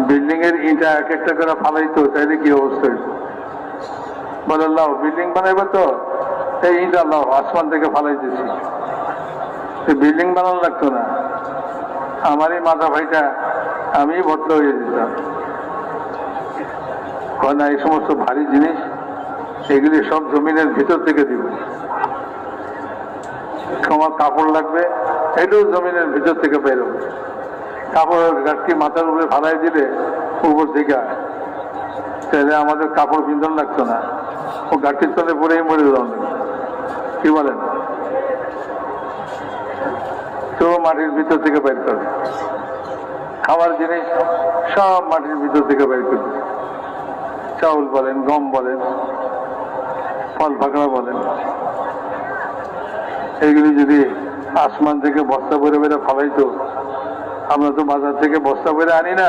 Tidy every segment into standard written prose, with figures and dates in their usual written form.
Building এর ইটা এক একটা করে ফালাইতো, তাইলে কি অবস্থা হইতো? বলে আল্লাহ বিল্ডিং বানাইবে তো এই ইটা আল্লাহ আসমান থেকে ফালাই দিয়েছি, বিল্ডিং বানানো লাগতো না। আমারই মাথা ভাইটা আমি ভর্ত হয়ে দিতাম। না, এই সমস্ত ভারী জিনিস এগুলি সব জমিনের ভিতর থেকে দিব। তোমার কাপড় লাগবে, এটাও জমিনের ভিতর থেকে বেরোবে। কাপড়ের গাছটি মাথার উপরে ফালাই দিলে উপর থেকে, তাহলে আমাদের কাপড় পিন্ধন লাগতো না, ও গাছটির তলে পরেই মরে যাওয়া। কি বলেন? তো মাটির ভিতর থেকে বের করবে, খাবার জিনিস সব মাটির ভিতর থেকে বের করবে। চাউল বলেন, গম বলেন, ফল ফাঁকড়া বলেন, এইগুলি যদি আসমান থেকে বস্তা ভরে ভরে ফালাইতো, আমরা তো বাজার থেকে বস্তা ভরে আনি না।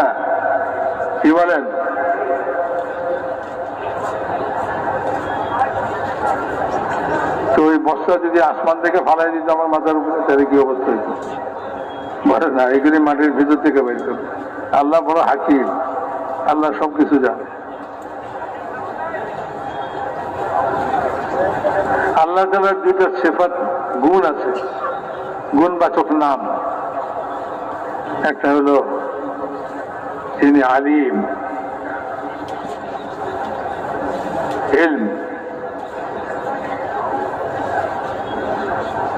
কি বলেন? তো ওই বস্তা যদি আসমান থেকে ফালাই দিত আমার মাথার উপরে, তাহলে কি অবস্থা হইত? বলে না, এগুলি মাটির ভিতর থেকে বের করবে। আল্লাহ বড় হাকিম, আল্লাহ সবকিছু জানে। আল্লাহ তাআলার দুইটা সিফাত গুণ আছে, গুণবাচক নাম। একটা হলো তিনি আলিম, ইলম।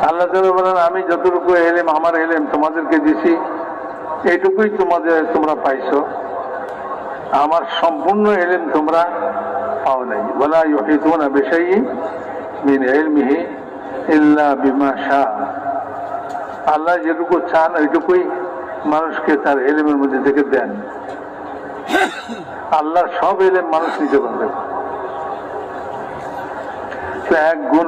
আল্লাহ তাআলা বলেন আমি যতটুকু এলেম, আমার এলেম তোমাদেরকে দিছি, এইটুকুই তোমরা পাইছো, আমার সম্পূর্ণ এলেম তোমরা পাও নাই। ওয়ালা ইউহিতুনা বিশাইইন মিন ইলমিহি ইল্লা বিমা শাআ। আল্লাহ যেটুকু চান ওইটুকুই মানুষকে তার এলেমের মধ্যে থেকে দেন। আল্লাহর সব এলেম মানুষ নিতে পারবে। এক গুণ